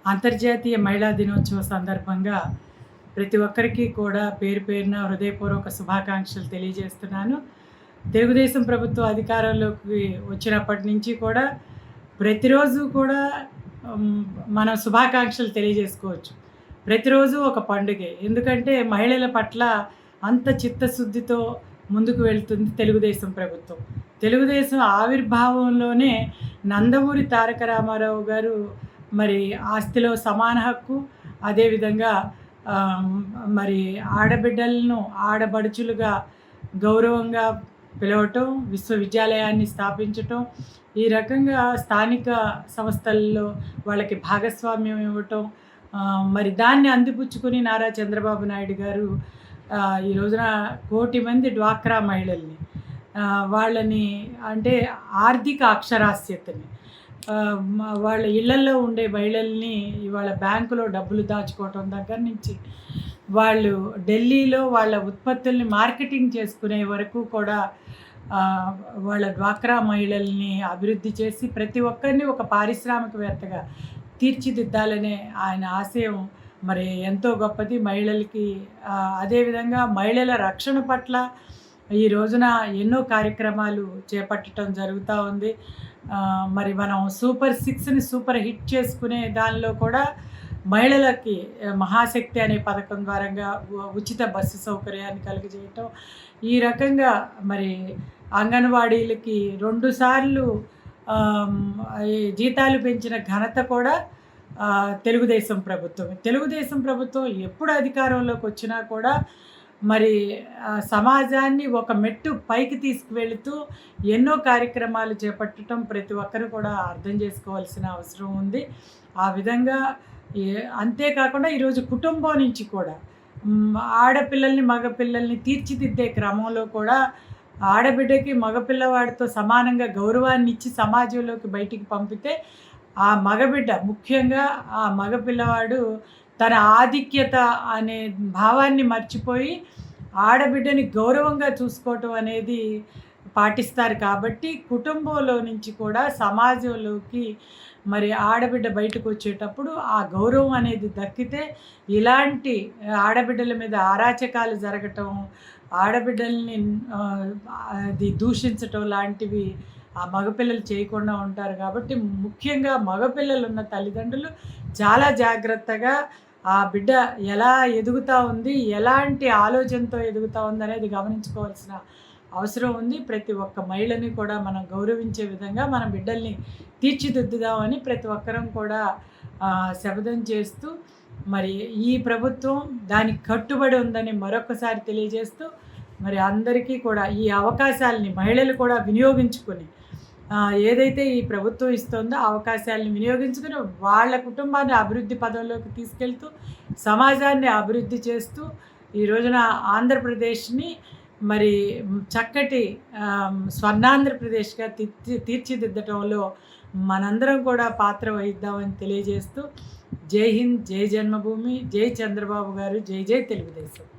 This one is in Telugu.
అంతర్జాతీయ మహిళా దినోత్సవ సందర్భంగా ప్రతి ఒక్కరికి కూడా పేరు పేరున హృదయపూర్వక శుభాకాంక్షలు తెలియజేస్తున్నాను. తెలుగుదేశం ప్రభుత్వం అధికారంలోకి వచ్చినప్పటి నుంచి కూడా ప్రతిరోజు కూడా హ్మ్, మనం శుభాకాంక్షలు తెలియజేసుకోవచ్చు. ప్రతిరోజు ఒక పండుగే. ఎందుకంటే మహిళల పట్ల అంత చిత్తశుద్ధితో ముందుకు వెళ్తుంది తెలుగుదేశం ప్రభుత్వం. తెలుగుదేశం ఆవిర్భావంలోనే నందమూరి తారక రామారావు గారు మరి ఆస్తిలో సమాన హక్కు, అదేవిధంగా ఆహ్, మరి ఆడబిడ్డలను ఆడబడుచులుగా గౌరవంగా పిలవటం, విశ్వవిద్యాలయాన్ని స్థాపించటం, ఈ రకంగా స్థానిక సంస్థల్లో వాళ్ళకి భాగస్వామ్యం ఇవ్వటం, మరి దాన్ని అందిపుచ్చుకొని నారా చంద్రబాబు నాయుడు గారు ఈ రోజున 1,00,00,000 మంది డ్వాక్రా మహిళల్ని వాళ్ళని అంటే ఆర్థిక అక్షరాస్యతని వాళ్ళ ఇళ్లల్లో ఉండే మహిళల్ని ఇవాళ బ్యాంకులో డబ్బులు దాచుకోవటం దగ్గర నుంచి వాళ్ళు ఢిల్లీలో వాళ్ళ ఉత్పత్తుల్ని మార్కెటింగ్ చేసుకునే వరకు కూడా వాళ్ళ డ్వాక్రా మహిళల్ని అభివృద్ధి చేసి ప్రతి ఒక్కరిని ఒక పారిశ్రామికవేత్తగా తీర్చిదిద్దాలనే ఆయన ఆశయం మరి ఎంతో గొప్పది మహిళలకి. అదేవిధంగా మహిళల రక్షణ పట్ల ఈ రోజున ఎన్నో కార్యక్రమాలు చేపట్టడం జరుగుతూ ఉంది. మరి మనం సూపర్ 6ని సూపర్ హిట్ చేసుకునే దానిలో కూడా మహిళలకి మహాశక్తి అనే పథకం ద్వారంగా ఉచిత బస్సు సౌకర్యాన్ని కలుగజేయటం, ఈ రకంగా మరి అంగన్వాడీలకి 2 సార్లు జీతాలు పెంచిన ఘనత కూడా తెలుగుదేశం ప్రభుత్వం. తెలుగుదేశం ప్రభుత్వం ఎప్పుడు అధికారంలోకి వచ్చినా కూడా మరి సమాజాన్ని ఒక మెట్టు పైకి తీసుకువెళుతూ ఎన్నో కార్యక్రమాలు చేపట్టడం ప్రతి ఒక్కరు కూడా అర్థం చేసుకోవాల్సిన అవసరం ఉంది. ఆ విధంగా అంతేకాకుండా ఈరోజు కుటుంబం నుంచి కూడా ఆడపిల్లల్ని మగపిల్లల్ని తీర్చిదిద్దే క్రమంలో కూడా ఆడబిడ్డకి మగపిల్లవాడితో సమానంగా గౌరవాన్ని ఇచ్చి సమాజంలోకి బయటికి పంపితే ఆ మగబిడ్డ, ముఖ్యంగా ఆ మగపిల్లవాడు తన ఆధిక్యత అనే భావాన్ని మర్చిపోయి ఆడబిడ్డని గౌరవంగా చూసుకోవటం అనేది పాటిస్తారు. కాబట్టి కుటుంబంలో నుంచి కూడా సమాజంలోకి మరి ఆడబిడ్డ బయటకు వచ్చేటప్పుడు ఆ గౌరవం అనేది దక్కితే ఇలాంటి ఆడబిడ్డల మీద అరాచకాలు జరగటం, ఆడబిడ్డల్ని అది దూషించటం లాంటివి ఆ మగపిల్లలు చేయకుండా ఉంటారు. కాబట్టి ముఖ్యంగా మగపిల్లలు ఉన్న తల్లిదండ్రులు చాలా జాగ్రత్తగా ఆ బిడ్డ ఎలా ఎదుగుతూ ఉంది, ఎలాంటి ఆలోచనతో ఎదుగుతూ ఉంది అనేది గమనించుకోవాల్సిన అవసరం ఉంది. ప్రతి ఒక్క మహిళని కూడా మనం గౌరవించే విధంగా మన బిడ్డల్ని తీర్చిదిద్దుదామని ప్రతి ఒక్కరం కూడా శపథం చేస్తూ మరి ఈ ప్రభుత్వం దానికి కట్టుబడి ఉందని మరొకసారి తెలియజేస్తూ మరి అందరికీ కూడా ఈ అవకాశాలని మహిళలు కూడా వినియోగించుకొని ఏదైతే ఈ ప్రభుత్వం ఇస్తుందో అవకాశాలను వినియోగించుకొని వాళ్ళ కుటుంబాన్ని అభివృద్ధి పదంలోకి తీసుకెళ్తూ సమాజాన్ని అభివృద్ధి చేస్తూ ఈ రోజున ఆంధ్రప్రదేశ్ని మరి చక్కటి స్వర్ణాంధ్రప్రదేశ్గా తీర్చిదిద్దటంలో మనందరం కూడా పాత్ర వహిద్దామని తెలియజేస్తూ జై హింద్, జై జన్మభూమి, జై చంద్రబాబు గారు, జై జై తెలుగుదేశం.